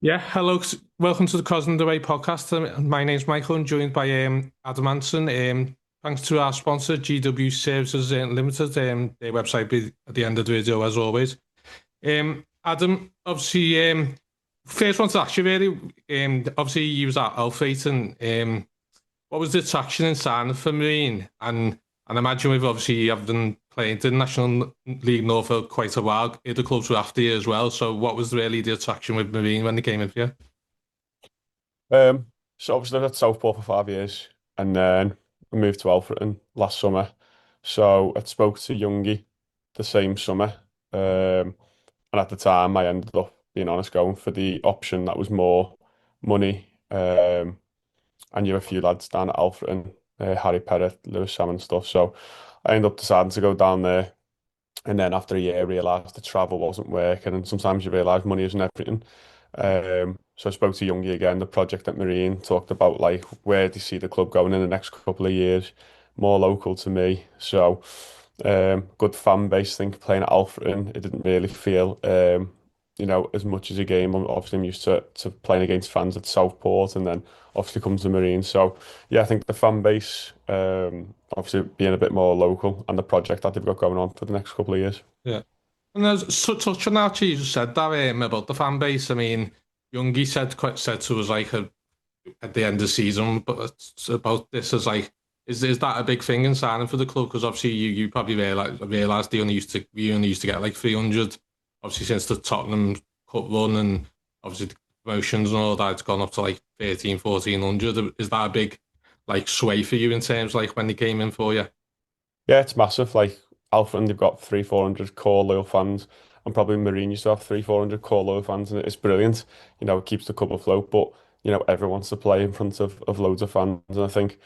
Yeah, hello. Welcome to the Cousin the Way podcast. My name's Michael. I'm joined by Adam Anson. Thanks to our sponsor, GW Services Limited. Their website will be at the end of the video, as always. Adam, obviously, first one to ask you really, obviously you was at Alfreight and what was the attraction in signing for Marine? And imagine we've obviously you have been playing the National League North for quite a while. The clubs were after you as well. So what was really the attraction with Marine when they came in for you? So obviously I was at Southport for 5 years and then I moved to Alfreton last summer. So I spoke to Youngie the same summer. And at the time I ended up, being honest, going for the option that was more money. I knew a few lads down at Alfreton, Harry Perrett, Lewis Sam and stuff. So I ended up deciding to go down there. And then after a year, I realised the travel wasn't working. And sometimes you realise money isn't everything. So I spoke to Youngie again, the project at Marine, talked about like where do you see the club going in the next couple of years, more local to me. So good fan base, I think playing at Alfreton, it didn't really feel as much as a game. Obviously I'm used to playing against fans at Southport and then obviously comes to Marine. So yeah, I think the fan base obviously being a bit more local and the project that they've got going on for the next couple of years. Yeah. And there's touching on that, you just said that about the fan base. I mean, Youngie said to us like at the end of the season, but it's about this as like, is that a big thing in signing for the club? Because obviously you probably realised we only used to get like 300, obviously since the Tottenham Cup run and obviously the promotions and all that, it's gone up to like 13, 1400. Is that a big like sway for you in terms like when they came in for you? Yeah, it's massive. Like Alfred, they've got 400 core loyal fans, and probably Marine used to have 400 core loyal fans, and it's brilliant. It keeps the club afloat. But everyone wants to play in front of loads of fans, and I think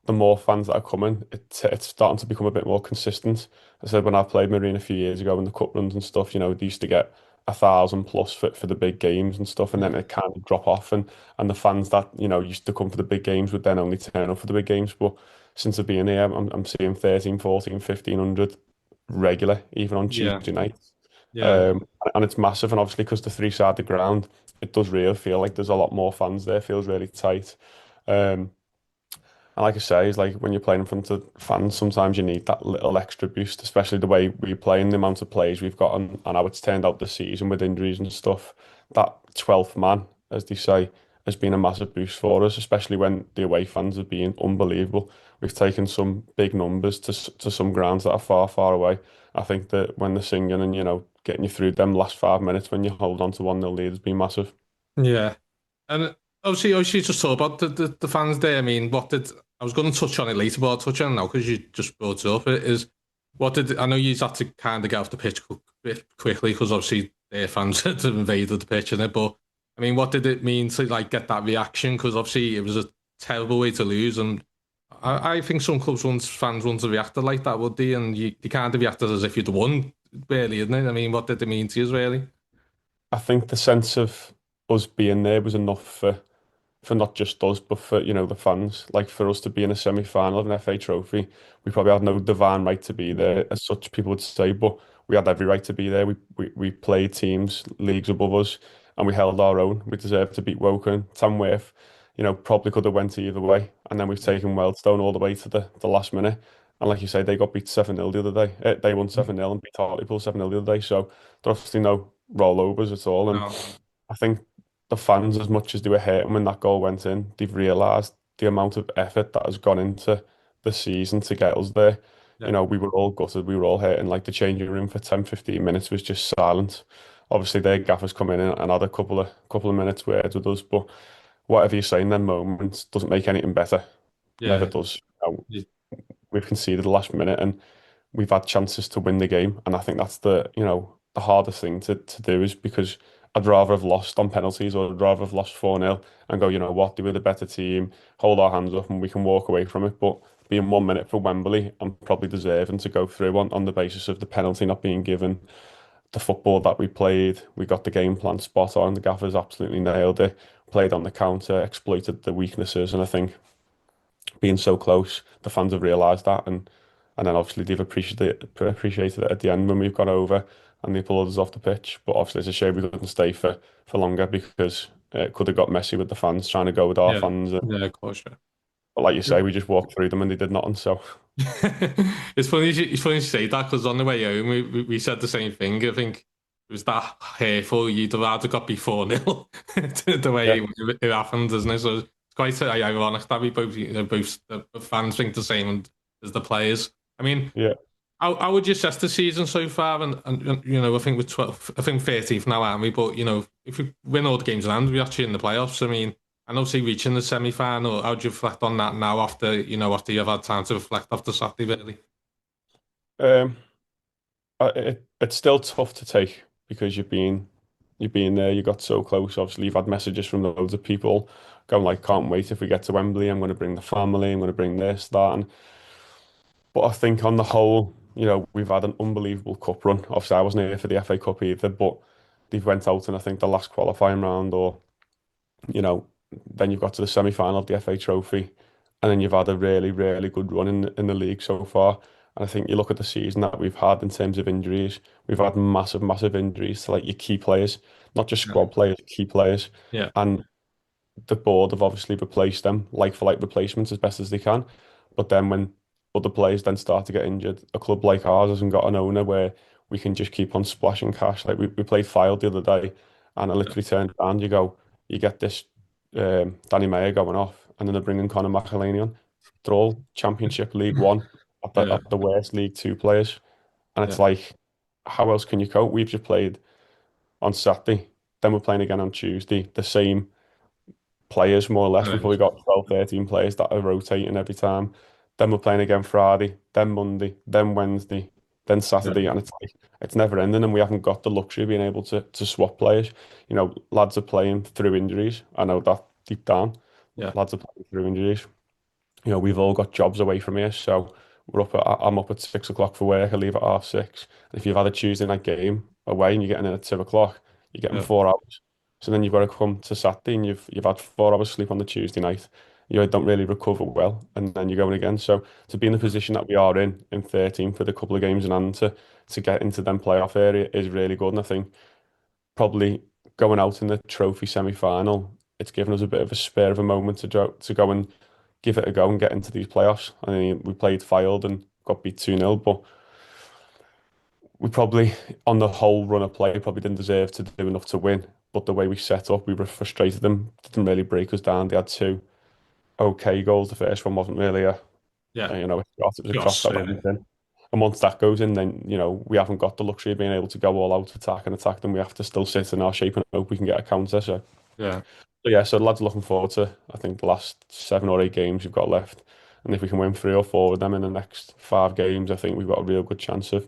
the more fans that are coming, it's starting to become a bit more consistent. I said when I played Marine a few years ago in the cup runs and stuff, they used to get 1,000 plus for the big games and stuff, and then it kind of drop off, and the fans that used to come for the big games would then only turn up for the big games. But since I've been here, I'm seeing 13, 14, 1,500 regular, even on Yeah, Tuesday nights. yeah, And it's massive, and obviously because the three-sided ground, it does really feel like there's a lot more fans there. Feels really tight. Um, and like I say, it's like when you're playing in front of fans, sometimes you need that little extra boost, especially the way we play and the amount of plays we've got and how it's turned out this season with injuries and stuff. That 12th man, as they say, has been a massive boost for us, especially when the away fans have been unbelievable. We've taken some big numbers to some grounds that are far, far away. I think that when they're singing and, getting you through them last 5 minutes when you hold on to 1-0 lead has been massive. yeah. And obviously, just talk about the fans there. I mean, what did I was going to touch on it later, but I'll touch on it now because you just brought it up. It is what did I know you had to kind of get off the pitch bit quickly because obviously their fans had invaded the pitch in it. But I mean, what did it mean to like get that reaction? Because obviously it was a terrible way to lose, and I think some fans wouldn't have reacted like that, would they? And you kind of reacted as if you'd won, really, isn't it? I mean, what did it mean to you, really? I think the sense of us being there was enough for not just us, but for the fans. Like for us to be in a semi-final of an FA Trophy, we probably had no divine right to be there, as such people would say, but we had every right to be there. We played teams leagues above us, and we held our own. We deserved to beat Woking. Tamworth, probably could have went either way, and then we've taken Wealdstone all the way to the last minute. And like you say, they got beat 7-0 the other day. They won 7-0 and beat Hartlepool 7-0 the other day. So there's obviously no rollovers at all. And No. I think the fans, as much as they were hating when that goal went in, they've realised the amount of effort that has gone into the season to get us there. Yeah. We were all gutted, we were all hating. Like the changing room for 10, 15 minutes was just silent. Obviously, their gaffers come in and had a couple of minutes words with us, but whatever you say in them moments doesn't make anything better. Never Yeah. does. We've conceded the last minute and we've had chances to win the game. And I think that's the hardest thing to do is because I'd rather have lost on penalties or I'd rather have lost 4-0 and go, what, they were the better team, hold our hands up and we can walk away from it. But being 1 minute for Wembley, I'm probably deserving to go through on the basis of the penalty not being given, the football that we played. We got the game plan spot on. The gaffers absolutely nailed it, played on the counter, exploited the weaknesses. And I think being so close, the fans have realised that, and then obviously they've appreciated it at the end when we've got over and they pulled us off the pitch. But obviously it's a shame we couldn't stay for longer because It could have got messy with the fans trying to go with our Yeah, fans. yeah, of course. But like you say, we just walked through them and they did nothing. So It's funny you say that because on the way home we said the same thing. I think it was that hateful. You'd have rather got before 4-0 the way yeah, it happened, isn't it? So it's quite ironic that we both, both the fans think the same as the players. I mean, yeah. how would you assess the season so far? And I think we're 12, I think 13th now, aren't we? But if we win all the games in hand, we're actually in the playoffs. I mean, and obviously reaching the semi-final, how do you reflect on that now after you've had time to reflect after Saturday, really? Um, it's still tough to take because you've been there, you got so close. Obviously, you've had messages from loads of people going like, "Can't wait if we get to Wembley. I'm going to bring the family. I'm going to bring this, that." But I think on the whole, we've had an unbelievable cup run. Obviously, I wasn't here for the FA Cup either, but they've went out in I think the last qualifying round, or you know, then you've got to the semi-final of the FA Trophy, and then you've had a really, really good run in the league so far. And I think you look at the season that we've had in terms of injuries, we've had massive, massive injuries to like your key players, not just Yeah. squad players, key players. Yeah. And the board have obviously replaced them like for like replacements as best as they can. But then when other players then start to get injured, a club like ours hasn't got an owner where we can just keep on splashing cash. Like we played Fylde the other day, and I literally turned around. You get this Danny Mayer going off, and then they're bringing Conor McAleny on. They're all Championship League One at Yeah. the worst League Two players, and it's Yeah. like, how else can you cope? We've just played on Saturday, then we're playing again on Tuesday. The same players, more or less. We've And probably got 12, 13 players that are rotating every time. Then we're playing again Friday, then Monday, then Wednesday, then yeah. Saturday, and it's never ending, and we haven't got the luxury of being able to swap players. Lads are playing through injuries. I know that deep down, Yeah. lads are playing through injuries. We've all got jobs away from here, so I'm up at 6 o'clock for work. I leave at 6:30. And if you've had a Tuesday night game away and you're getting in at 2 o'clock, you're getting Yeah. 4 hours. So then you've got to come to Saturday and you've had 4 hours sleep on the Tuesday night. You don't really recover well, and then you're going again. So to be in the position that we are in 13 for the couple of games in hand to get into them playoff area is really good. And I think probably going out in the trophy semi-final, it's given us a bit of a spare of a moment to go and give it a go and get into these playoffs. I mean, we played Fylde and got beat 2-0, but we probably, on the whole run of play, probably didn't deserve to do enough to win. But the way we set up, we were frustrated them. Didn't really break us down. They had two okay goals. The first one wasn't really Yeah. it was a cross Gosh, that went in. And once that goes in, then we haven't got the luxury of being able to go all out attack them. We have to still sit in our shape and hope we can get a counter. yeah. So the lads are looking forward to, I think, the last 7 or 8 games we've got left. And if we can win 3 or 4 of them in the next 5 games, I think we've got a real good chance of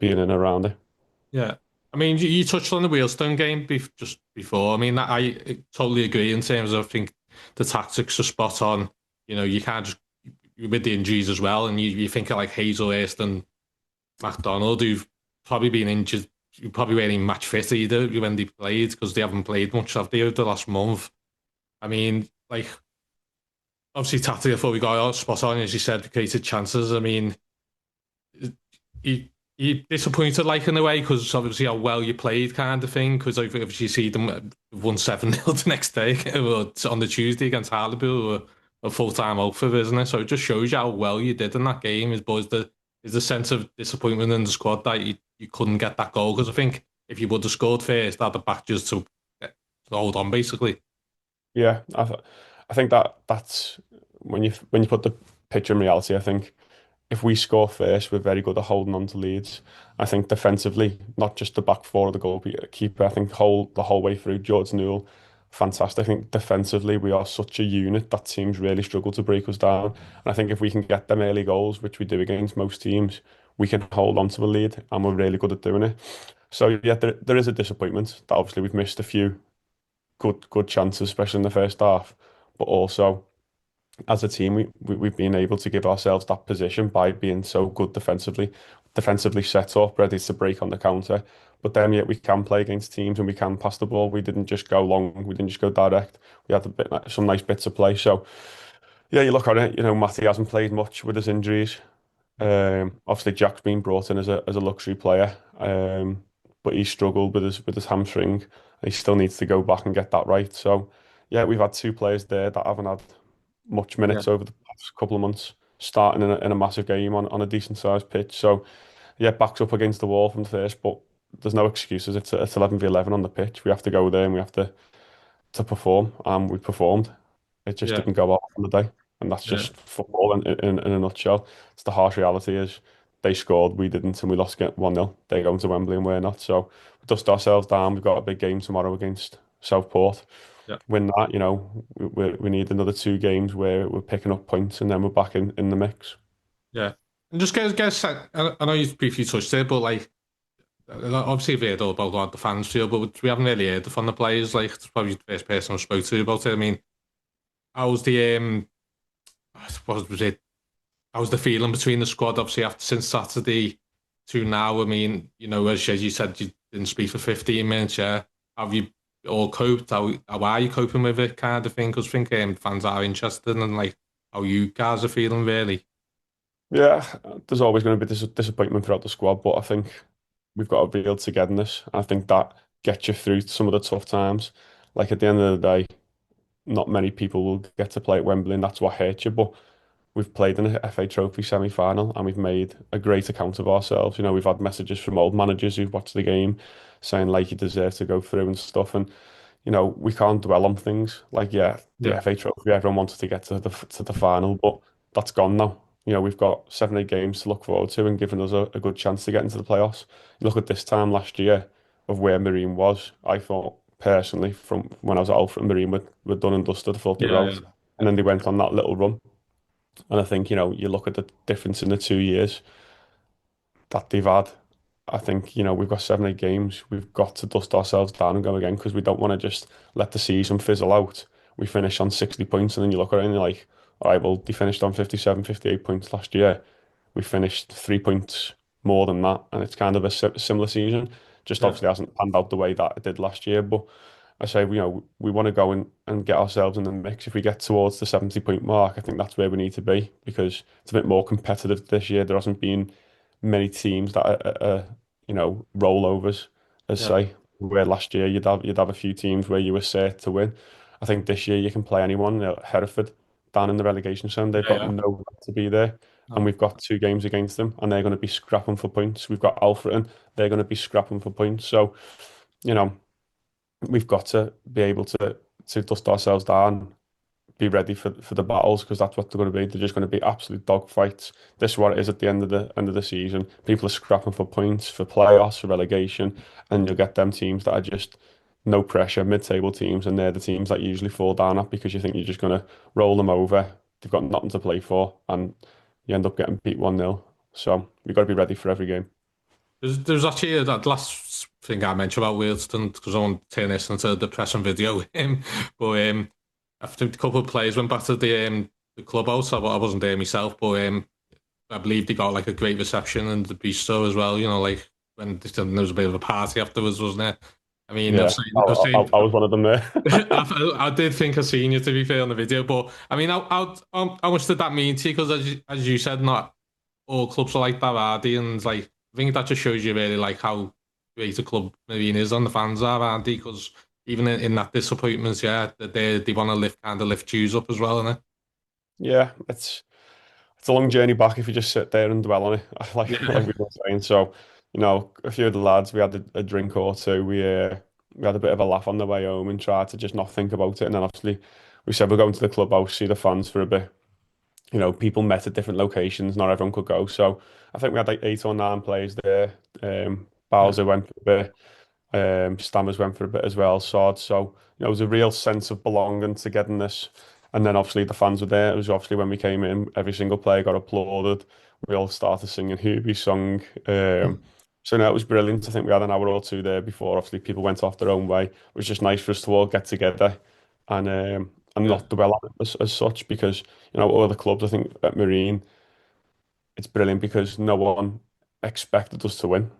being in and around it. Yeah. I mean, you touched on the Wealdstone game just before. I mean, I totally agree in terms of I think the tactics are spot on. You can't just with the injuries as well, and you think of like Hazelhurst and McDonald, who've probably been injured, you probably weren't even match fit either when they played because they haven't played much, have they, over the last month? I mean, like, obviously, Tati, before we got out, spot on, as you said, created chances. I mean, you disappointed, like, in a way, because obviously how well you played, kind of thing, because if you see them won 7-0 the next day, or on the Tuesday against Hartlepool, or a full-time out for, isn't it? So it just shows you how well you did in that game, is the sense of disappointment in the squad that you couldn't get that goal, because I think if you would have scored first, that'd have backed just to hold on, basically. Yeah, I think that's when you put the picture in reality. I think if we score first, we're very good at holding on to leads. I think defensively, not just the back four of the goalkeeper. I think the whole way through, George Newell, fantastic. I think defensively we are such a unit that teams really struggle to break us down. And I think if we can get them early goals, which we do against most teams, we can hold on to a lead, and we're really good at doing it. So yeah, there is a disappointment that obviously we've missed a few good chances, especially in the first half. But also, as a team, we've been able to give ourselves that position by being so good defensively set up, ready to break on the counter. But then yet we can play against teams and we can pass the ball. We didn't just go long, we didn't just go direct. We had some nice bits of play. So yeah, you look at it, Matty hasn't played much with his injuries. Obviously Jack's been brought in as a luxury player. But he struggled with his hamstring. He still needs to go back and get that right. So, yeah, we've had two players there that haven't had much Yeah, minutes over the past couple of months, starting in a massive game on a decent sized pitch. So, yeah, backs up against the wall from first, but there's no excuses. It's 11v11 on the pitch. We have to go there and we have to perform, and we performed. It just yeah, didn't go off on the day, and that's yeah, just football in a nutshell. It's the harsh reality is they scored, we didn't, and we lost get 1-0. They're going to Wembley and we're not. So we dust ourselves down. We've got a big game tomorrow against Southport. yeah, Win that, we need another two games where we're picking up points and then we're back in the mix. yeah. And just guess, I know you briefly touched it, but like, obviously we've heard all about what the fans feel, but we haven't really heard from the players. Like, it's probably the first person I spoke to about it. I mean, how's the what was it? How's the feeling between the squad? Obviously, after since Saturday to now, I mean, as you said, you didn't speak for 15 minutes. Yeah, have you all coped? How are you coping with it, kind of thing? Because I think fans are interested in like how you guys are feeling, really. Yeah, there's always going to be disappointment throughout the squad, but I think we've got a real togetherness. I think that gets you through some of the tough times. Like at the end of the day, not many people will get to play at Wembley, and that's what hurts you. But we've played in a FA Trophy semi-final, and we've made a great account of ourselves. We've had messages from old managers who've watched the game saying like you deserve to go through and stuff. And we can't dwell on things like the Yeah, FA Trophy. Everyone wanted to get to the final, but that's gone now. We've got 7 8 games to look forward to and giving us a good chance to get into the playoffs. You look at this time last year of where Marine was. I thought personally, from when I was at Alfred, Marine were done and dusted. I thought they were yeah, out, and then they went on that little run. And I think you look at the difference in the 2 years that they've had. I think, we've got 7 8 games. We've got to dust ourselves down and go again because we don't want to just let the season fizzle out. We finish on 60 points and then you look at it and you're like, all right, well, they finished on 57, 58 points last year. We finished 3 points more than that. And it's kind of a similar season. Just yeah, obviously hasn't panned out the way that it did last year. But I say, we want to go and get ourselves in the mix. If we get towards the 70 point mark, I think that's where we need to be because it's a bit more competitive this year. There hasn't been many teams that rollovers, as yeah, say, where last year you'd have a few teams where you were set to win. I think this year you can play anyone. Hereford down in the relegation zone, they've yeah, got yeah. no right to be there, and No, we've got 2 games against them, and they're going to be scrapping for points. We've got Alfreton, they're going to be scrapping for points. So, you know, we've got to be able to dust ourselves down, be ready for the battles because that's what they're going to be. They're just going to be absolute dogfights. This is what it is at the end of the season. People are scrapping for points, for playoffs, for relegation, and you'll get them teams that are just no pressure, mid-table teams, and they're the teams that you usually fall down at because you think you're just going to roll them over. They've got nothing to play for, and you end up getting beat 1-0. So we've got to be ready for every game. there's actually that last thing I mentioned about Wealdstone because I want to turn this into a depressing video. But after a couple of players went back to the clubhouse, I wasn't there myself, but I believe they got like a great reception in the bistro as well. Like when there was a bit of a party afterwards, wasn't there? I mean, Yeah, I was saying, I was one of them there. I did think I seen you to be fair on the video, but I mean, how much did that mean to you? Because as you said, not all clubs are like that, are they? And like, I think that just shows you really like how great a club Marine is on the fans are, aren't they? Because even in that disappointments, yeah, that they want to lift you up as well, innit? Yeah, it's a long journey back if you just sit there and dwell on it, like Yeah, we were saying. So, a few of the lads, we had a drink or two. We had a bit of a laugh on the way home and tried to just not think about it. And then obviously we said we're going to the clubhouse, see the fans for a bit. People met at different locations, not everyone could go. So I think we had like 8 or 9 players there. yeah, Bowser went for a bit. Stammers went for a bit as well, Sod. So, it was a real sense of belonging, togetherness. And then obviously the fans were there. It was obviously when we came in, every single player got applauded. We all started singing Hoobie's song. So no, it was brilliant. I think we had an hour or two there before obviously people went off their own way. It was just nice for us to all get together and yeah, not dwell on it as such because, all the clubs, I think at Marine, it's brilliant because no one expected us to win.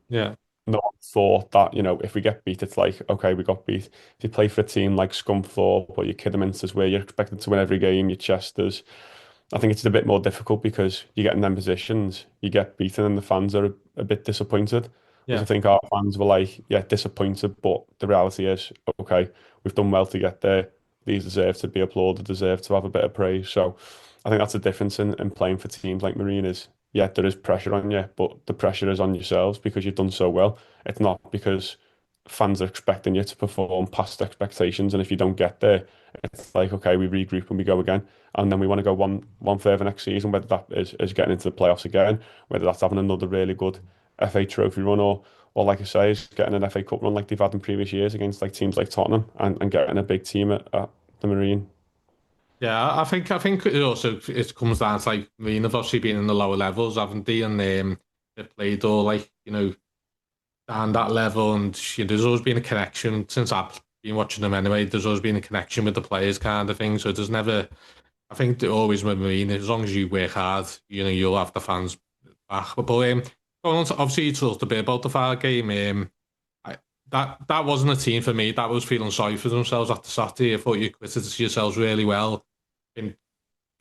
yeah, No one thought that, if we get beat, it's like, okay, we got beat. If you play for a team like Scunthorpe or your Kidderminsters where you're expected to win every game, your Chesters, I think it's a bit more difficult because you get in them positions, you get beaten and the fans are a bit disappointed. which I Yeah. think our fans were like, yeah, disappointed, but the reality is, okay, we've done well to get there. These deserve to be applauded, deserve to have a bit of praise. So I think that's the difference in playing for teams like Marine is, yeah, there is pressure on you, but the pressure is on yourselves because you've done so well. It's not because fans are expecting you to perform past expectations, and if you don't get there, it's like, okay, we regroup and we go again, and then we want to go one further next season, whether that is getting into the playoffs again, whether that's having another really good FA Trophy run, or like I say, is getting an FA Cup run like they've had in previous years against like teams like Tottenham, and getting a big team at the Marine. Yeah, I think it also it comes down to like Marine have obviously been in the lower levels, haven't they? And they've played all like, down that level, and there's always been a connection since I've been watching them anyway. There's always been a connection with the players, kind of thing. So there's never, I think, always with Marine, as long as you work hard, you'll have the fans back. But going on to, obviously, you talked a bit about the Fire game. I, that wasn't a team for me. That was feeling sorry for themselves after Saturday. I thought you acquitted yourselves really well in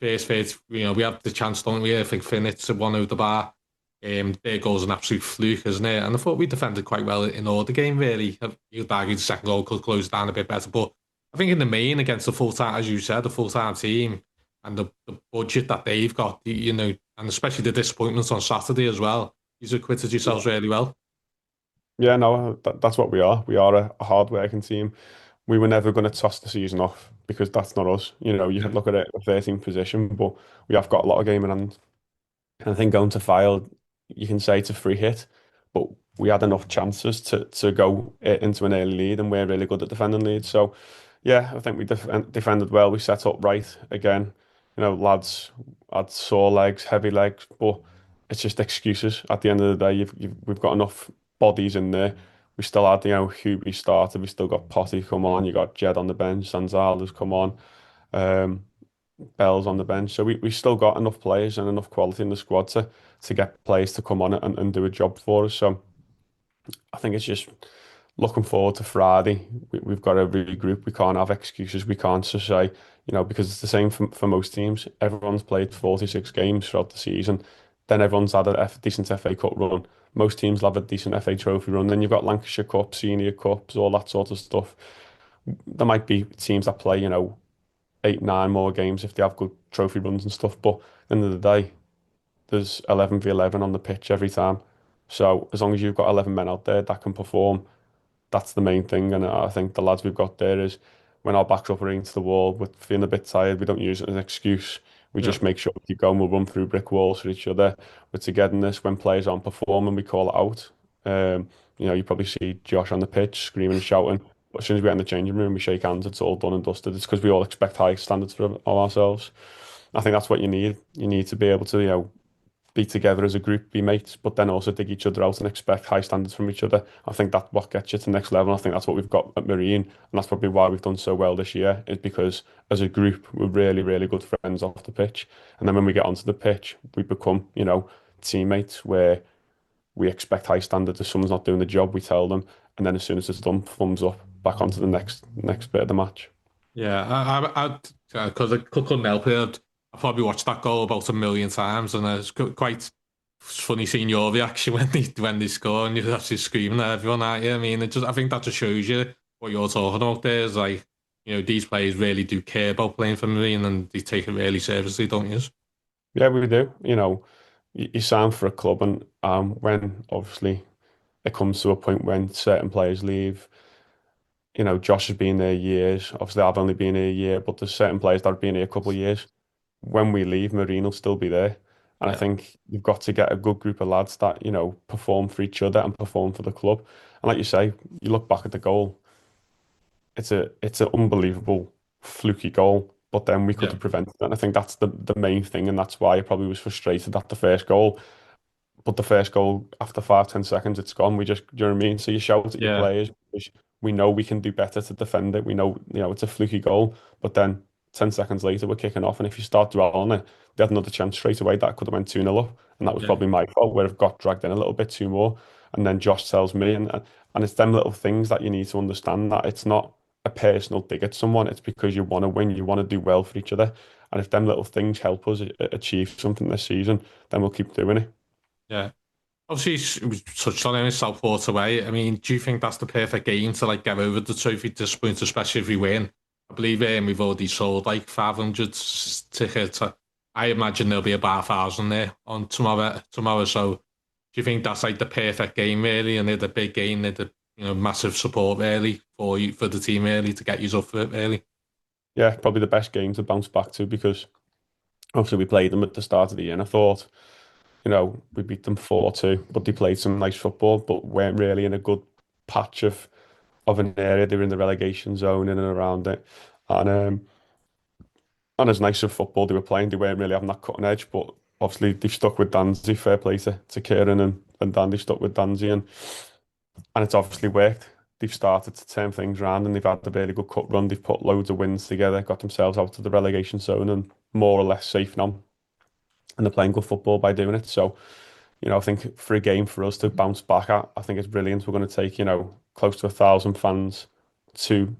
first phase. We had the chance, don't we? I think Finnett to one out the bar. Their goal's an absolute fluke, isn't it? And I thought we defended quite well in all the game, really. You'd argue the second goal could close down a bit better. But I think in the main, against the full-time, as you said, the full-time team and the budget that they've got, and especially the disappointments on Saturday as well, you've acquitted yourselves really well. Yeah, no, that's what we are. We are a hard-working team. We were never going to toss the season off because that's not us. You could Yeah. look at it a 13th position, but we have got a lot of game in hand. And I think going to File, you can say it's a free hit, but we had enough chances to go into an early lead, and we're really good at defending leads. So, yeah, I think we defended well. We set up right again. Lads had sore legs, heavy legs, but it's just excuses. At the end of the day, we've got enough bodies in there. We still had, Hubie started. We still got Potty come on. You got Jed on the bench. Sanzala's come on. Um, Bell's on the bench. So we still got enough players and enough quality in the squad to get players to come on it and do a job for us. So I think it's just looking forward to Friday. We've got to regroup. We can't have excuses. We can't just say, because it's the same for most teams. Everyone's played 46 games throughout the season. Then everyone's had a decent FA Cup run. Most teams will have a decent FA Trophy run. Then you've got Lancashire Cup, Senior Cups, all that sort of stuff. There might be teams that play, 8, 9 more games if they have good trophy runs and stuff. But at the end of the day, there's 11v11 on the pitch every time. So as long as you've got 11 men out there that can perform, that's the main thing. And I think the lads we've got there is when our backs up against the wall, we're feeling a bit tired. We don't use it as an excuse. We Yeah. just make sure we keep going. We'll run through brick walls for each other. With togetherness, when players aren't performing, we call it out. You probably see Josh on the pitch screaming and shouting. But as soon as we get in the changing room, we shake hands. It's all done and dusted. It's because we all expect high standards for ourselves. I think that's what you need. You need to be able to, be together as a group, be mates, but then also dig each other out and expect high standards from each other. I think that's what gets you to the next level. I think that's what we've got at Marine, and that's probably why we've done so well this year, is because as a group, we're really, really good friends off the pitch. And then when we get onto the pitch, we become, teammates where we expect high standards. If someone's not doing the job, we tell them. And then as soon as it's done, thumbs up, back onto the next bit of the match. Yeah, because I couldn't help it. I probably watched that goal about a million times, and it's quite funny seeing your reaction when they score, and you're actually screaming at everyone, aren't you? I mean, I think that just shows you what you're talking about. There is like, these players really do care about playing for Marine, and they take it really seriously, don't you? Yeah, we do. You sign for a club, and when obviously it comes to a point when certain players leave. Josh has been there years. Obviously, I've only been here a year, but there's certain players that have been here a couple of years. When we leave, Marine will still be there. And I Yeah, think you've got to get a good group of lads that, perform for each other and perform for the club. And like you say, you look back at the goal, it's an unbelievable fluky goal, but then we could yeah, have prevented it. And I think that's the main thing, and that's why I probably was frustrated at the first goal. But the first goal, after 5, 10 seconds, it's gone. Do you know what I mean? So you shout at your yeah, players because we know we can do better to defend it. We know, it's a fluky goal, but then 10 seconds later, we're kicking off. And if you start dwelling on it, they had another chance straight away. That could have went 2-0 up. And that was yeah, probably my fault where I've got dragged in a little bit too more. And then Josh tells me, and it's them little things that you need to understand that it's not a personal dig at someone. It's because you want to win, you want to do well for each other. And if them little things help us achieve something this season, then we'll keep doing it. yeah. obviously we touched on it in Southport away. I mean, do you think that's the perfect game to like get over the trophy at this point, especially if we win? I believe we've already sold like 500 tickets. I imagine there'll be about 1,000 there on tomorrow. So, do you think that's like the perfect game, really? And they're the big game, they're the massive support really for you for the team really to get you up for it really. Yeah, probably the best game to bounce back to because obviously we played them at the start of the year and I thought, we beat them 4-2, but they played some nice football, but weren't really in a good patch of an area. They were in the relegation zone in and around it. And as nice as football they were playing, they weren't really having that cutting edge, but obviously they've stuck with Danzy, fair play to Kieran and Dan, they've stuck with Danzy and it's obviously worked. They've started to turn things around and they've had a really good cup run. They've put loads of wins together, got themselves out of the relegation zone and more or less safe now. And they're playing good football by doing it. So, I think for a game for us to bounce back at, I think it's brilliant. We're going to take, close to 1,000 fans to,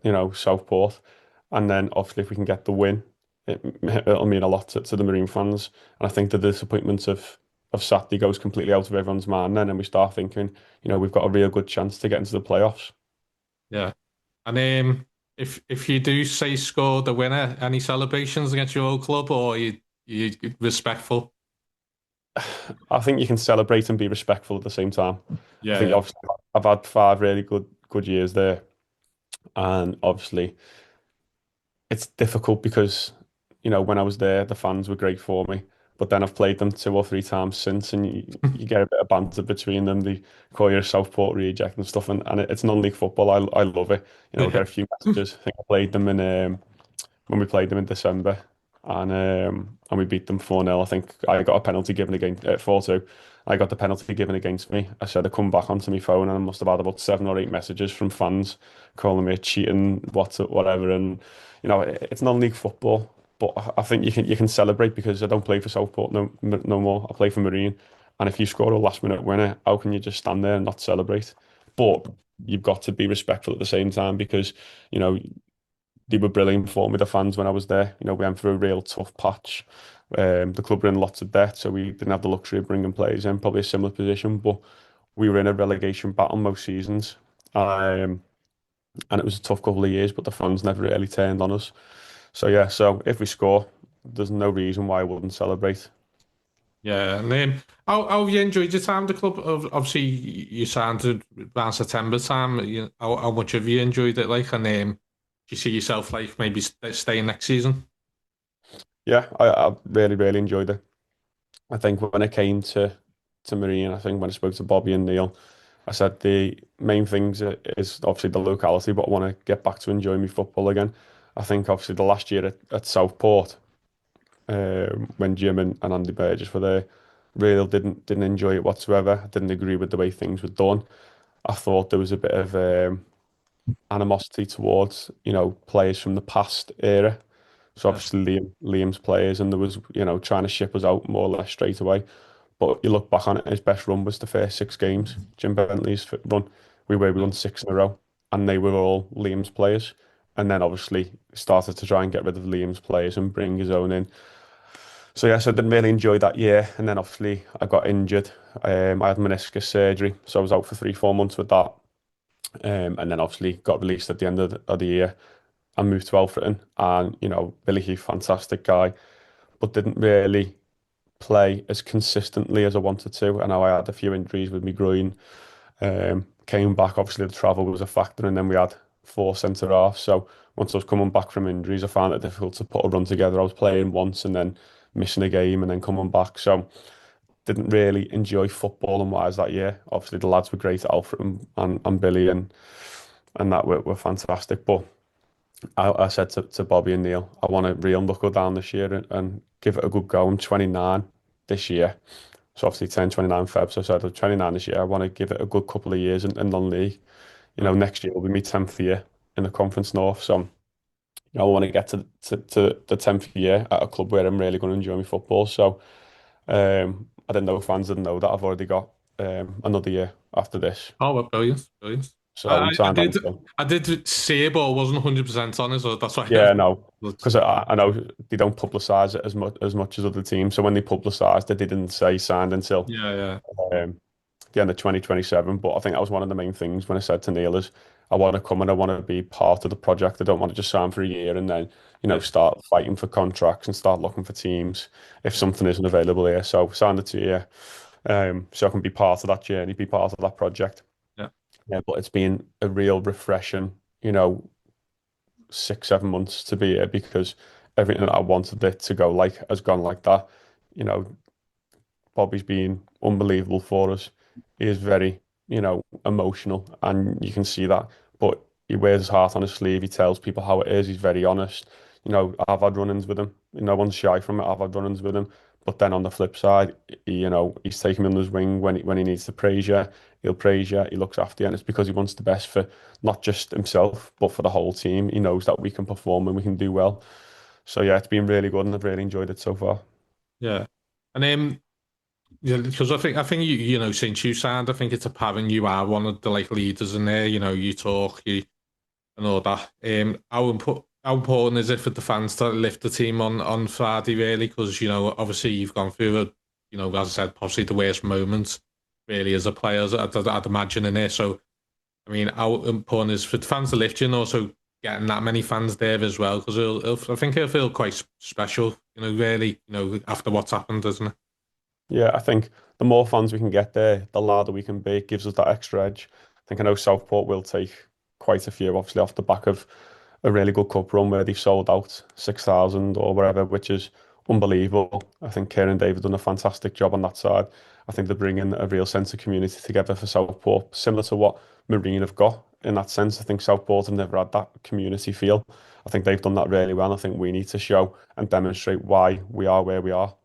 Southport. And then obviously if we can get the win, it'll mean a lot to the Marine fans. And I think the disappointment of Saturday goes completely out of everyone's mind then, and we start thinking, we've got a real good chance to get into the playoffs. Yeah. And if you do say score the winner, any celebrations against your old club, or you respectful? I think you can celebrate and be respectful at the same time. I Yeah, think yeah, obviously I've had 5 really good years there, and obviously it's difficult because when I was there, the fans were great for me. But then I've played them 2 or 3 times since, and you get a bit of banter between them. They call you a Southport reject and stuff, and it's non-league football. I love it. I get a few messages. I think I played them in when we played them in December, and we beat them 4-0. I think I got a penalty given against 4-2. I got the penalty given against me. I said I come back onto my phone, and I must have had about 7 or 8 messages from fans calling me a cheating, whatever. And it's non-league football, but I think you can celebrate because I don't play for Southport no more. I play for Marine, and if you score a last-minute winner, how can you just stand there and not celebrate? But you've got to be respectful at the same time because you know they were brilliant for me, the fans, when I was there. We went through a real tough patch. The club were in lots of debt, so we didn't have the luxury of bringing players in, probably a similar position, but we were in a relegation battle most seasons. And it was a tough couple of years, but the fans never really turned on us. So, yeah, so if we score, there's no reason why I wouldn't celebrate. yeah. And how have you enjoyed your time at the club? Obviously, you signed around September time. How much have you enjoyed it? Like, and do you see yourself like maybe staying next season? Yeah, I really, really enjoyed it. I think when it came to Marine, I think when I spoke to Bobby and Neil, I said the main things is obviously the locality, but I want to get back to enjoying my football again. I think obviously the last year at Southport, when Jim and Andy Burgess were there, really didn't enjoy it whatsoever. I didn't agree with the way things were done. I thought there was a bit of animosity towards, players from the past era. So Yeah, obviously Liam's players, and there was, trying to ship us out more or less straight away. But you look back on it, his best run was the first 6 games. Jim Bentley's run, we yeah, won 6 in a row, and they were all Liam's players. And then obviously started to try and get rid of Liam's players and bring his own in. So yes, I didn't really enjoy that year. And then obviously I got injured. I had meniscus surgery, so I was out for 3, 4 months with that. And then obviously got released at the end of the year and moved to Alfreton. And Billy Heath, fantastic guy, but didn't really play as consistently as I wanted to. I know I had a few injuries with my groin. Came back, obviously the travel was a factor, and then we had 4 centre halves. So once I was coming back from injuries, I found it difficult to put a run together. I was playing once and then missing a game and then coming back. So didn't really enjoy football and wise that year. Obviously the lads were great, Alfred and Billy and that were fantastic. But I said to Bobby and Neil, I want to real knuckle down this year and give it a good go. I'm 29 this year. So obviously 10, 29 Feb. So I said, I'm 29 this year. I want to give it a good couple of years in non-league. yeah. Next year will be my 10th year in the Conference North. So, I want to get to the 10th year at a club where I'm really going to enjoy my football. So, I didn't know, fans didn't know that I've already got another year after this. Oh, well, brilliant, brilliant. So he I signed on did until. I did see it, but I wasn't 100% on it, so that's why Yeah, no, was, because I know they don't publicise it as much as other teams. So when they publicised it, they didn't say he signed until yeah, yeah, um, the end of 2027. But I think that was one of the main things when I said to Neil is I want to come and I want to be part of the project. I don't want to just sign for a year and then, yeah, start fighting for contracts and start looking for teams if something isn't available here. So signed the 2 year, so I can be part of that journey, be part of that project. yeah, Yeah, but it's been a real refreshing, 6, 7 months to be here because everything that I wanted it to go like has gone like that. You know, Bobby's been unbelievable for us. He is very, emotional, and you can see that. But he wears his heart on his sleeve. He tells people how it is. He's very honest. I've had run-ins with him. No one's shy from it. I've had run-ins with him. But then on the flip side, he's taking me under his wing when he needs to praise you. He'll praise you. He looks after you, and it's because he wants the best for not just himself, but for the whole team. He knows that we can perform and we can do well. So yeah, it's been really good, and I've really enjoyed it so far. yeah. And yeah, because I think since you signed, I think it's apparent you are one of the like leaders in there. You talk, and all that. How important is it for the fans to lift the team on Friday, really? Because obviously you've gone through as I said, possibly the worst moments really as a player, I'd imagine in there. So I mean, how important is for the fans to lift you, and also getting that many fans there as well? Because I think it'll feel quite special, really, after what's happened, doesn't it? Yeah, I think the more fans we can get there, the louder we can be. It gives us that extra edge. I know Southport will take quite a few, obviously, off the back of a really good cup run where they've sold out 6,000 or whatever, which is unbelievable. I think Kieran David done a fantastic job on that side. I think they're bringing a real sense of community together for Southport, similar to what Marine have got in that sense. I think Southport have never had that community feel. I think they've done that really well. I think we need to show and demonstrate why we are where we are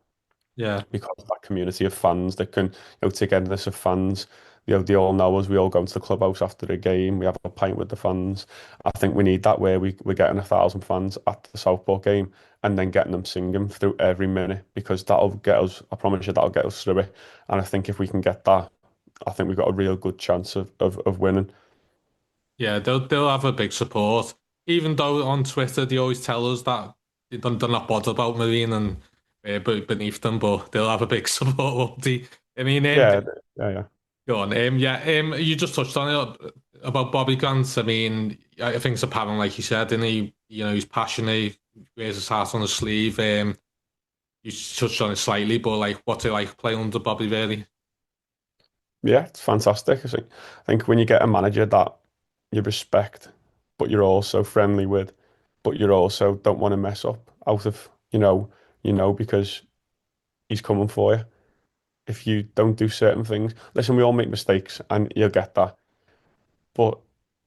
Yeah, because of that community of fans that can, togetherness of fans. They all know us. We all go into the clubhouse after a game. We have a pint with the fans. I think we need that where we're getting 1,000 fans at the Southport game and then getting them singing through every minute because that'll get us, I promise you, that'll get us through it. And I think if we can get that, I think we've got a real good chance of winning. yeah, they'll have a big support. Even though on Twitter they always tell us that they're not bothered about Marine and beneath them, but they'll have a big support, won't they? I mean, Yeah, yeah, yeah. go on. Yeah, you just touched on it about Bobby Grant. I mean, I think it's apparent, like you said, and he's passionate, he wears his heart on his sleeve. You touched on it slightly, but like, what's it like playing under Bobby, really? Yeah, it's fantastic. I think when you get a manager that you respect, but you're also friendly with, but you also don't want to mess up out of, because he's coming for you. If you don't do certain things, listen, we all make mistakes and you'll get that. But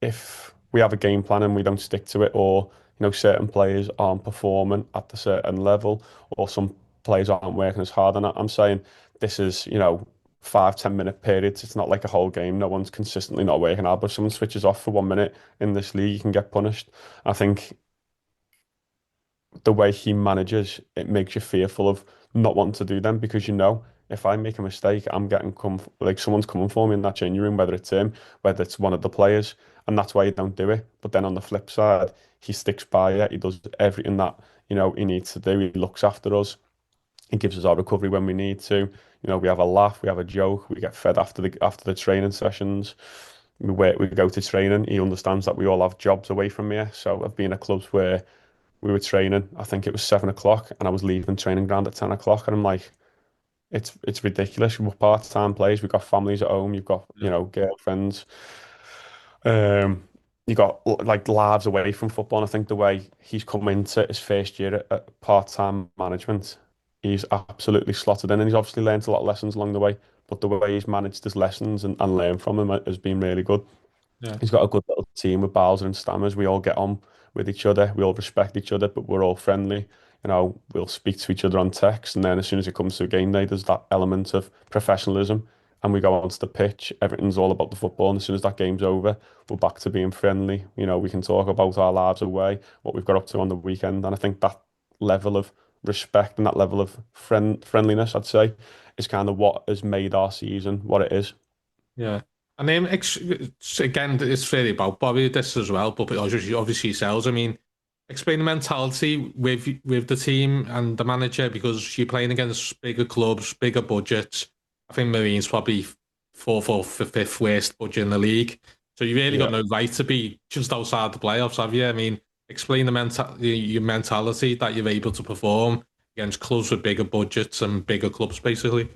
if we have a game plan and we don't stick to it, or certain players aren't performing at the certain level, or some players aren't working as hard, and I'm saying this is 5, 10 minute periods. It's not like a whole game. No one's consistently not working hard, but if someone switches off for 1 minute in this league, you can get punished. I think the way he manages, it makes you fearful of not wanting to do them because if I make a mistake, I'm getting come like someone's coming for me in that changing room, whether it's him, whether it's one of the players, and that's why you don't do it. But then on the flip side, he sticks by it. He does everything that he needs to do. He looks after us. He gives us our recovery when we need to. We have a laugh, we have a joke, we get fed after the training sessions. We go to training. He understands that we all have jobs away from here. So I've been at clubs where we were training. I think it was 7 o'clock, and I was leaving training ground at 10 o'clock. And I'm like, it's ridiculous. We're part-time players. We've got families at home. You've got Yeah, girlfriends. Um, you got like lives away from football. And I think the way he's come into his first year at part-time management, he's absolutely slotted in, and he's obviously learned a lot of lessons along the way. But the way he's managed his lessons and learned from them has been really good. yeah, He's got a good little team with Bowser and Stammers. We all get on with each other. We all respect each other, but we're all friendly. We'll speak to each other on text, and then as soon as it comes to a game day, there's that element of professionalism, and we go onto the pitch. Everything's all about the football, and as soon as that game's over, we're back to being friendly. We can talk about our lives away, what we've got up to on the weekend, and I think that level of respect and that level of friendliness, I'd say, is kind of what has made our season what it is. yeah. And again, it's really about Bobby this as well, but obviously yourselves. I mean, explain the mentality with the team and the manager because you're playing against bigger clubs, bigger budgets. I think Marine's probably fourth or fifth worst budget in the league. So you really got Yeah. no right to be just outside the playoffs, have you? I mean, explain your mentality that you're able to perform against clubs with bigger budgets and bigger clubs, basically.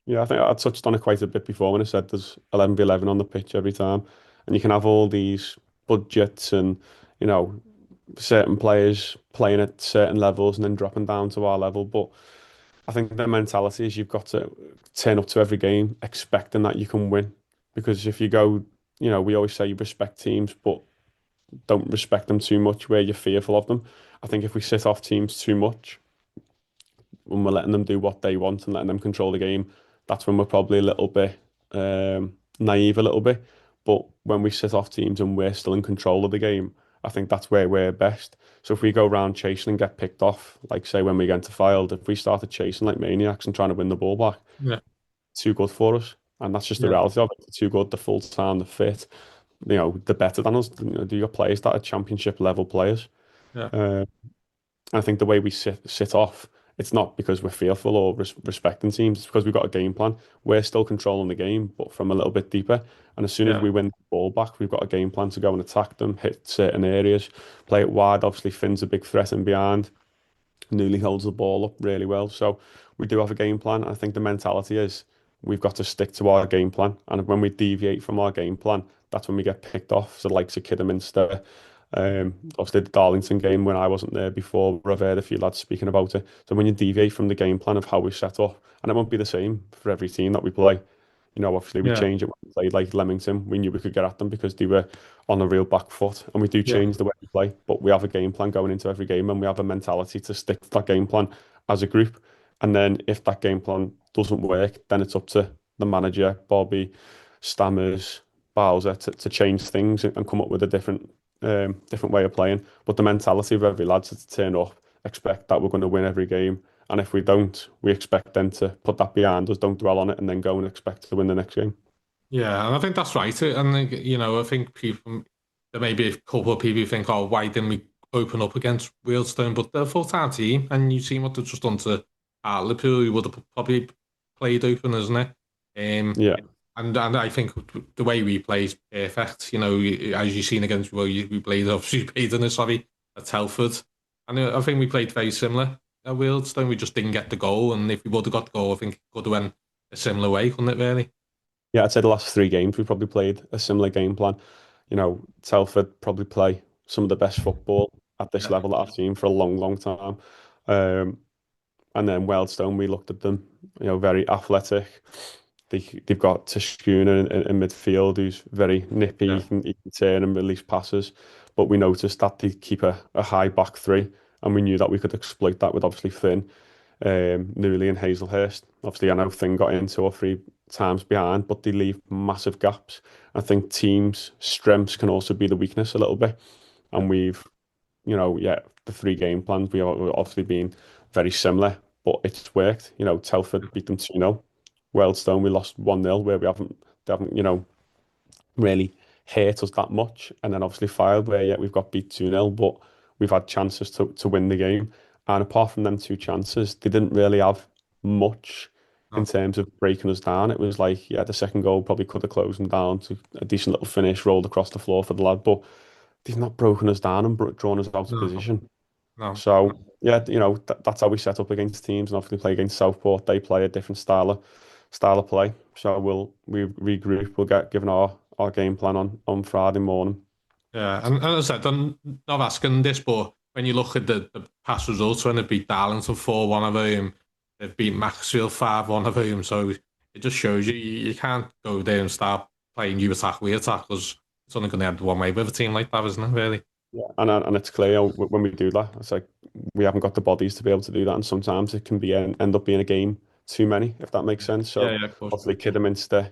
Yeah, I think I touched on it quite a bit before when I said there's 11v11 on the pitch every time. And you can have all these budgets and, you know, certain players playing at certain levels and then dropping down to our level. But I think the mentality is you've got to turn up to every game expecting that you can win. Because if you go, we always say you respect teams, but don't respect them too much where you're fearful of them. I think if we sit off teams too much, when we're letting them do what they want and letting them control the game, that's when we're probably a little bit naive, a little bit. But when we sit off teams and we're still in control of the game, I think that's where we're best. So if we go around chasing and get picked off, like say when we get into Filed, if we started chasing like maniacs and trying to win the ball back, Yeah, too good for us. And that's just the yeah, reality of it. They're too good, the full time, the fit, they're better than us. Do your players that are championship level players? yeah, Uh, I think the way we sit off, it's not because we're fearful or respecting teams. It's because we've got a game plan. We're still controlling the game, but from a little bit deeper. And as soon as yeah, we win the ball back, we've got a game plan to go and attack them, hit certain areas, play it wide. Obviously, Finn's a big threat in behind. Newly holds the ball up really well. So we do have a game plan. I think the mentality is we've got to stick to our game plan. And when we deviate from our game plan, that's when we get picked off. So the likes of Kidderminster, obviously the Darlington game when I wasn't there before, I've heard a few lads speaking about it. So when you deviate from the game plan of how we set up, and it won't be the same for every team that we play. Obviously we yeah, change it when we played like Leamington. We knew we could get at them because they were on a real back foot, and we do yeah, change the way we play. But we have a game plan going into every game, and we have a mentality to stick to that game plan as a group. And then if that game plan doesn't work, then it's up to the manager, Bobby, Stammers, Bowser, to change things and come up with a different way of playing. But the mentality of every lad is to turn up, expect that we're going to win every game. And if we don't, we expect them to put that behind us, don't dwell on it, and then go and expect to win the next game. yeah. And I think that's right. And I think there may be a couple of people who think, oh, why didn't we open up against Wealdstone? But they're a full-time team, and you've seen what they've just done to Liverpool, who would have probably played open, isn't it? Yeah, And I think the way we play is perfect. As you've seen against, we played obviously played in this, sorry, at Telford, and I think we played very similar at Wealdstone. We just didn't get the goal, and if we would have got the goal, I think it could have went a similar way, couldn't it? Really? yeah. I'd say the last 3 games we probably played a similar game plan. Telford probably play some of the best football at this Yeah, level that I've seen for a long, long time. Um, and then Wealdstone, we looked at them, very athletic. They've got Tishkuna in midfield, who's very nippy. yeah, He can turn and release passes. But we noticed that they keep a high back three, and we knew that we could exploit that with obviously Finn, Newley and Hazelhurst. Obviously, I know Finn got in 2 or 3 times behind, but they leave massive gaps. I think teams' strengths can also be the weakness a little bit. yeah, And yeah, the 3 game plans, we have obviously been very similar, but it's worked. Telford beat them 2-0. Wealdstone, we lost 1-0 where they haven't, really hurt us that much. And then obviously Filed where, yeah, we've got beat 2-0, but we've had chances to win the game. And apart from them 2 chances, they didn't really have much in no, terms of breaking us down. It was like, yeah, the second goal probably could have closed them down to a decent little finish, rolled across the floor for the lad, but they've not broken us down and drawn us out of no, position. no. So yeah, that's how we set up against teams, and obviously play against Southport. They play a different style of play. So we regroup. We'll get given our game plan on Friday morning. Yeah, and as I said, I'm not asking this, but when you look at the past results, when they beat Darlington 4-1 of home, they've beat Maxfield 5-1 of home, so it just shows you can't go there and start playing you attack, we attack, because it's only going to end one way with a team like that, isn't it, really? Yeah, and it's clear when we do that. It's like we haven't got the bodies to be able to do that, and sometimes it can end up being a game too many, if that makes sense. Yeah, So yeah, of course. obviously Kidderminster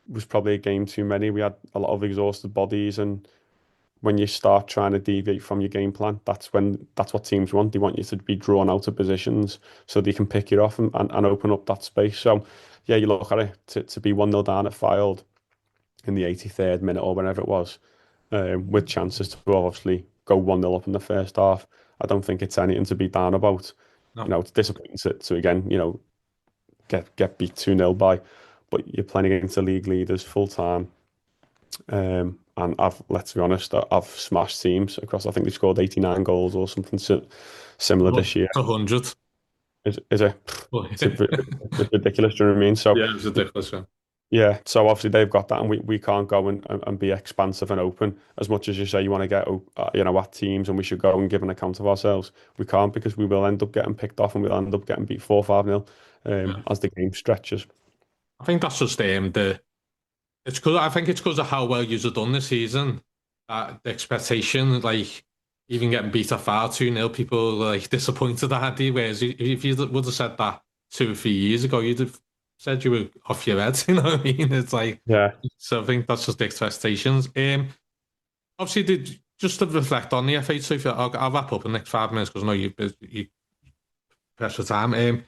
was probably a game too many. We had a lot of exhausted bodies, and when you start trying to deviate from your game plan, that's what teams want. They want you to be drawn out of positions so they can pick you off and open up that space. So yeah, you look at it to be 1-0 down at Filed. in the 83rd minute or whenever it was, with chances to obviously go 1-0 up in the first half. I don't think it's anything to be down about. No. It's disappointing to again, get beat 2-0 by, but you're playing against the league leaders full time. And let's be honest, I've smashed teams across. I think they scored 89 goals or something similar Well, this year. it's 100. Is it? Well, It's ridiculous. Do you know what I mean? So yeah, it's ridiculous. Yeah. yeah, so obviously they've got that, and we can't go and be expansive and open as much as you say you want to get at teams, and we should go and give an account of ourselves. We can't, because we will end up getting picked off, and we'll end up getting beat 4-5-0 Yeah. as the game stretches. I think that's just it's because I think it's because of how well you've done this season. The expectation, like even getting beat at far 2-0, people are like disappointed at you. Whereas if you would have said that 2 or 3 years ago, you'd have said you were off your head. You know what I mean? It's like, Yeah, so I think that's just the expectations. Obviously, just to reflect on the FA Trophy, I'll wrap up in the next 5 minutes because I know you press for time.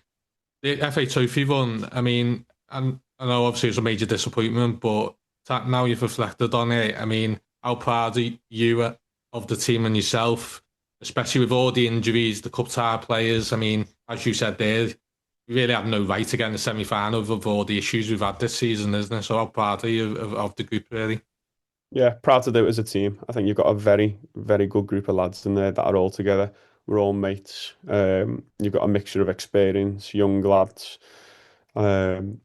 The FA Trophy run, I mean, and I know obviously it's a major disappointment, but now you've reflected on it, I mean, how proud are you of the team and yourself, especially with all the injuries, the cup tie players? I mean, as you said there, we really have no right to get in the semi-final with all the issues we've had this season, isn't it? So how proud are you of the group, really? yeah, proud to do it as a team. I think you've got a very, very good group of lads in there that are all together. We're all mates. You've got a mixture of experience, young lads. Um,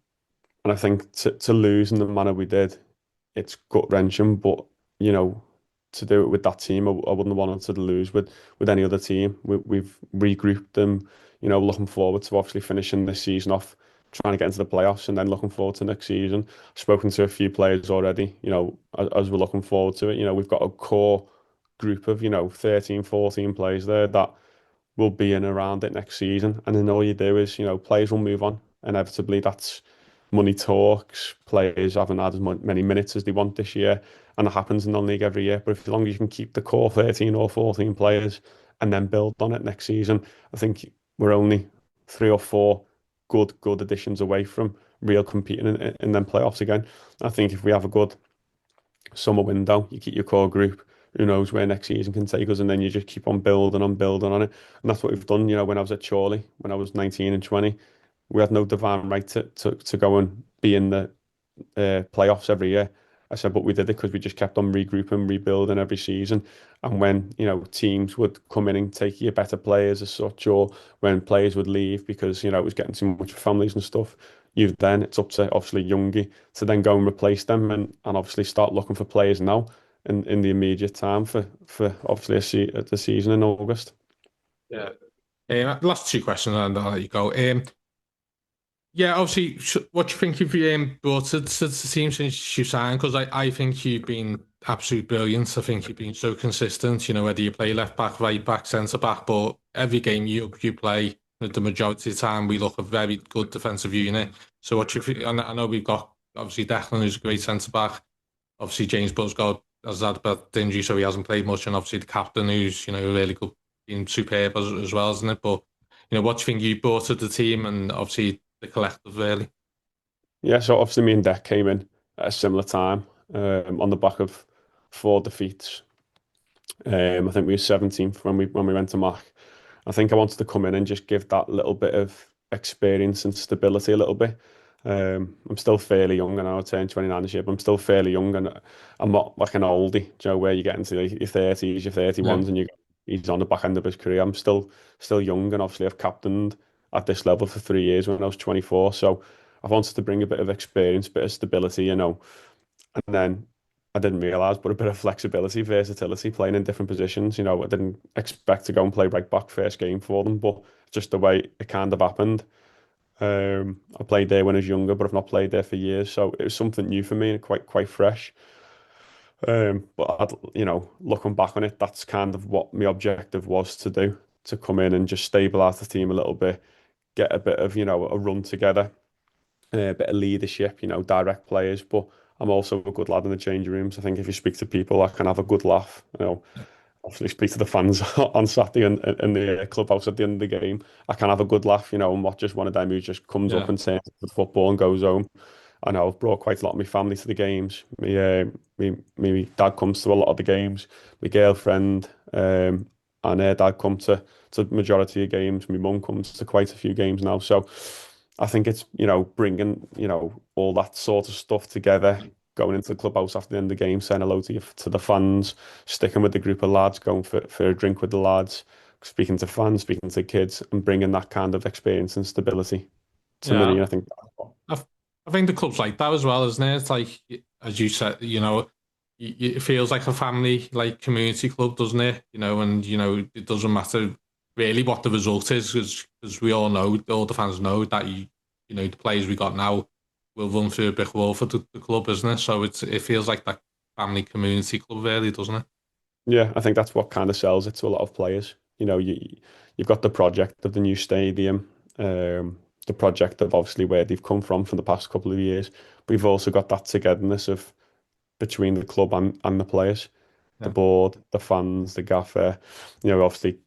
and I think to lose in the manner we did, it's gut-wrenching, but you know, to do it with that team, I wouldn't have wanted to lose with any other team. We've regrouped them, looking forward to obviously finishing this season off, trying to get into the playoffs, and then looking forward to next season. I've spoken to a few players already, as we're looking forward to it. We've got a core group of, 13, 14 players there that will be in around it next season. And then all you do is, players will move on. Inevitably, that's money talks. Players haven't had as many minutes as they want this year, and it happens in non-league every year. But if as long as you can keep the core 13 or 14 players and then build on it next season, I think we're only 3 or 4 good additions away from real competing in them playoffs again. I think if we have a good summer window, you keep your core group. Who knows where next season can take us, and then you just keep on building on it. And that's what we've done. When I was at Chorley, when I was 19 and 20, we had no divine right to go and be in the playoffs every year. I said, but we did it because we just kept on regrouping, rebuilding every season. And when, teams would come in and take your better players as such, or when players would leave because, it was getting too much for families and stuff, it's up to obviously Youngie to then go and replace them, and obviously start looking for players now in the immediate time for obviously the season in August. Yeah. Last 2 questions and I'll let you go. Yeah, obviously, what do you think you've brought to the team since you signed? Because I think you've been absolute brilliant. I think you've been so consistent, whether you play left back, right back, centre back, but every game you play, the majority of the time, we look a very good defensive unit. So what you think? I know we've got, obviously, Declan, who's a great centre back. Obviously, James Buzzgold has had a bit of injury, so he hasn't played much. And obviously, the captain, who's, really good, been superb as well, isn't it? But, what do you think you brought to the team, and obviously the collective, really? Yeah, so obviously me and Deck came in at a similar time, on the back of 4 defeats. I think we were 17th when we went to Mac. I think I wanted to come in and just give that little bit of experience and stability a little bit. I'm still fairly young, and I'll turn 29 this year, but I'm still fairly young, and I'm not like an oldie, where you get into your 30s, your 31s, and he's on the back end of his career. I'm still young, and obviously I've captained at this level for 3 years when I was 24. So I wanted to bring a bit of experience, bit of stability, and then I didn't realise, but a bit of flexibility, versatility, playing in different positions. I didn't expect to go and play right back first game for them, but just the way it kind of happened. I played there when I was younger, but I've not played there for years, so it was something new for me and quite fresh. But looking back on it, that's kind of what my objective was to do, to come in and just stabilise the team a little bit, get a bit of a run together, a bit of leadership, direct players. But I'm also a good lad in the changing rooms. I think if you speak to people, I can have a good laugh. Obviously speak to the fans on Saturday in the clubhouse at the end of the game. I can have a good laugh, and not just one of them who just comes up Yeah. and turns the football and goes home. I know I've brought quite a lot of my family to the games. My dad comes to a lot of the games. My girlfriend and her dad come to the majority of games. My mum comes to quite a few games now. So I think it's, bringing, all that sort of stuff together, going into the clubhouse after the end of the game, saying hello to the fans, sticking with the group of lads, going for a drink with the lads, speaking to fans, speaking to kids, and bringing that kind of experience and stability to Yeah, Marine. I think I, I think the club's like that as well, isn't it? It's like, as you said, it feels like a family, like community club, doesn't it? And it doesn't matter really what the result is, because we all know, all the fans know that the players we got now will run through a brick wall for the club, isn't it? So it feels like that family community club, really, doesn't it? Yeah, I think that's what kind of sells it to a lot of players. You've got the project of the new stadium, the project of obviously where they've come from for the past couple of years, but you've also got that togetherness of between the club and the players, the Yeah, board, the fans, the gaffer. Obviously,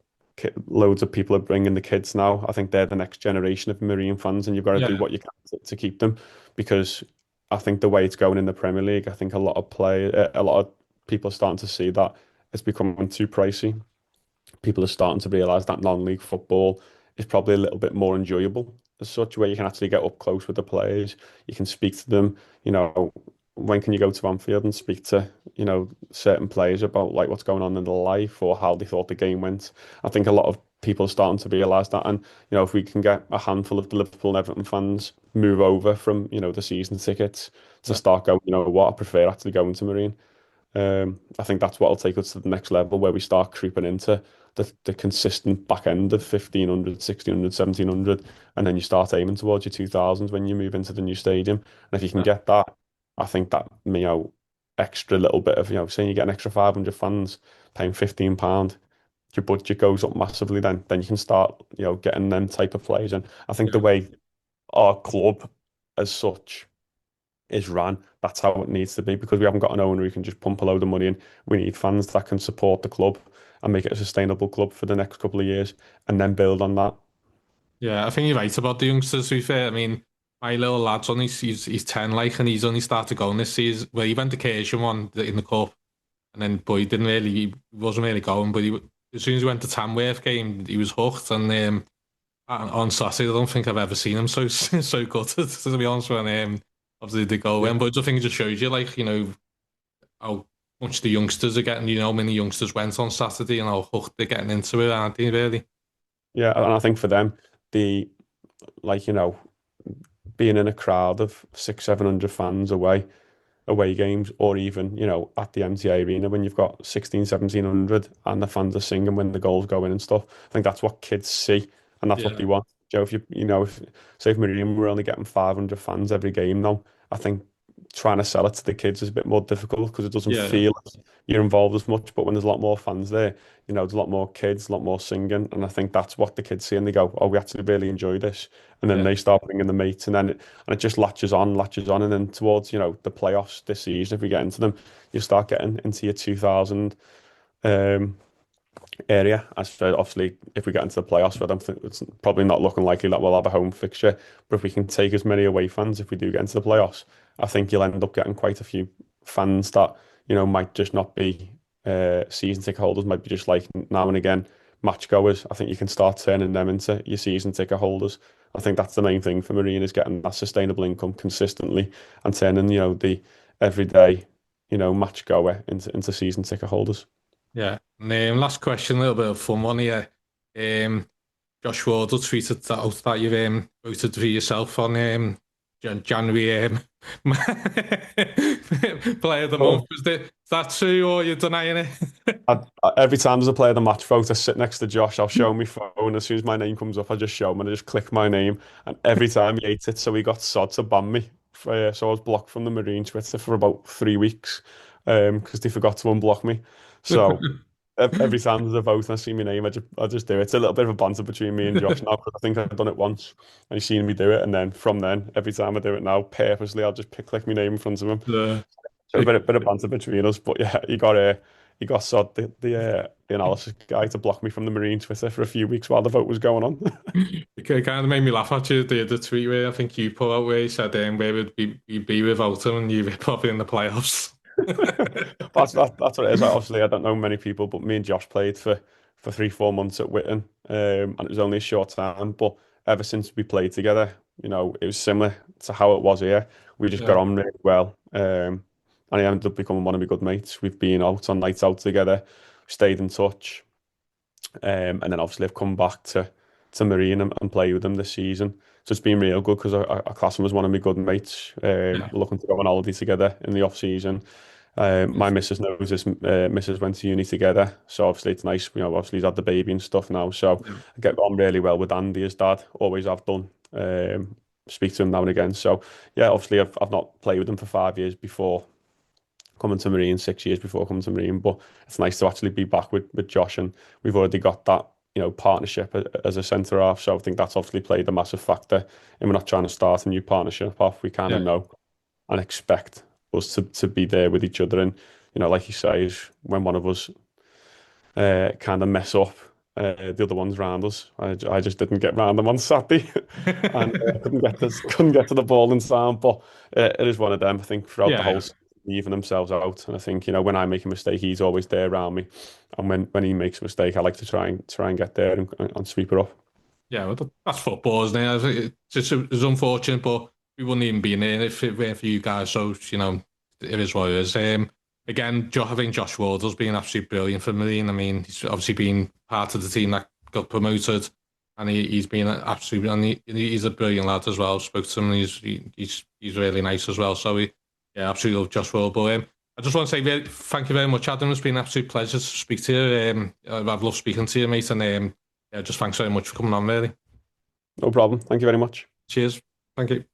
loads of people are bringing the kids now. I think they're the next generation of Marine fans, and you've got to do yeah, what you can to keep them, because I think the way it's going in the Premier League, I think a lot of people are starting to see that it's becoming too pricey. People are starting to realise that non-league football is probably a little bit more enjoyable as such, where you can actually get up close with the players, you can speak to them. When can you go to Anfield and speak to, certain players about like what's going on in their life or how they thought the game went? I think a lot of people are starting to realise that, and if we can get a handful of the Liverpool and Everton fans move over from, the season tickets to yeah, start going, what, I prefer actually going to Marine. I think that's what will take us to the next level, where we start creeping into the consistent back end of 1500, 1600, 1700, and then you start aiming towards your 2000s when you move into the new stadium. And if you can yeah, get that, I think that, extra little bit of, saying you get an extra 500 fans paying £15, your budget goes up massively, then you can start, getting them type of players. And I think the yeah. way our club as such is ran, that's how it needs to be, because we haven't got an owner who can just pump a load of money in. We need fans that can support the club and make it a sustainable club for the next couple of years, and then build on that. Yeah, I think you're right about the youngsters, to be fair. I mean, my little lad's only, he's 10, like, and he's only started going this season. Well, he went to Kershaw one in the cup, and then, but he wasn't really going, but as soon as he went to Tamworth game, he was hooked. And on Saturday, I don't think I've ever seen him so so gutted, to be honest, when obviously the goal Yeah. went. But I think it just shows you, like, how much the youngsters are getting, how many youngsters went on Saturday and how hooked they're getting into it, aren't they, really? Yeah, and I think for them, the like, being in a crowd of 700 fans away games, or even, at the MTA Arena when you've got 1700 and the fans are singing when the goals go in and stuff. I think that's what kids see, and that's what Yeah, they want. Joe, if if say if Meridian were only getting 500 fans every game now, I think trying to sell it to the kids is a bit more difficult, because it doesn't yeah, feel like you're involved as much. But when there's a lot more fans there, there's a lot more kids, a lot more singing, and I think that's what the kids see, and they go, "Oh, we actually really enjoy this," and then yeah, they start bringing the mates, and then it just latches on, and then towards the playoffs this season, if we get into them, you start getting into your 2000 um, area. As for obviously, if we get into the playoffs, I don't think it's probably not looking likely that we'll have a home fixture. But if we can take as many away fans, if we do get into the playoffs, I think you'll end up getting quite a few fans that might just not be season ticket holders, might be just like now and again match goers. I think you can start turning them into your season ticket holders. I think that's the main thing for Marine, is getting that sustainable income consistently and turning the everyday match goer into season ticket holders. yeah. And last question, a little bit of fun one here. Um, Josh Wardle tweeted out that you've voted for yourself on January Player of the Month. Is that true, or you're denying it? Every time there's a player of the match vote, I sit next to Josh. I'll show my phone. As soon as my name comes up, I just show him and I just click my name. And every time he hates it, so he got sod to ban me. So I was blocked from the Marine Twitter for about 3 weeks, because they forgot to unblock me. So every time there's a vote and I see my name, I just do it. It's a little bit of a banter between me and Josh now, because I think I've done it once and he's seen me do it. And then from then, every time I do it now, purposely, I'll just click my name in front of him. Yeah. So a bit of banter between us. But yeah, he got Sod, the analysis guy, to block me from the Marine Twitter for a few weeks while the vote was going on. It kind of made me laugh at you, the tweet where I think you put out where you said where would you be without him, and you were probably in the playoffs. That's what it is. Obviously, I don't know many people, but me and Josh played for 3-4 months at Witten, and it was only a short time. But ever since we played together, it was similar to how it was here. We just got Yeah, on really well, and he ended up becoming one of my good mates. We've been out on nights out together, stayed in touch, and then obviously I've come back to Marine and play with them this season. So it's been real good because our classman was one of my good mates. yeah, We're looking to go on holiday together in the off season. My missus knows this. Missus went to uni together, so obviously it's nice. Obviously he's had the baby and stuff now, so yeah. I get on really well with Andy, his dad. Always have done. Speak to him now and again. So yeah, obviously I've not played with him for 5 years before coming to Marine, 6 years before coming to Marine, but it's nice to actually be back with Josh, and we've already got that partnership as a centre half. So I think that's obviously played a massive factor, and we're not trying to start a new partnership off. We kind of Yeah. know and expect us to be there with each other. And like you say, is when one of us kind of mess up, the other ones round us. I just didn't get round them on Saturday, and couldn't get to the ball in time. But it is one of them. I think throughout the Yeah, whole yeah. season, even themselves out. And I think when I make a mistake, he's always there around me. And when he makes a mistake, I like to try and get there and sweep it up. Yeah, well, that's football, isn't it? I think it's unfortunate, but we wouldn't even be in it if it weren't for you guys. So, it is what it is. Again, I think Josh Wardle's been absolutely brilliant for Marine. I mean, he's obviously been part of the team that got promoted, and he's been absolutely, and he's a brilliant lad as well. Spoke to him, and he's really nice as well. So, yeah, absolutely love Josh Wardle. But I just want to say thank you very much, Adam. It's been an absolute pleasure to speak to you. I've loved speaking to you, mate, and yeah, just thanks very much for coming on, really. No problem. Thank you very much. Cheers. Thank you.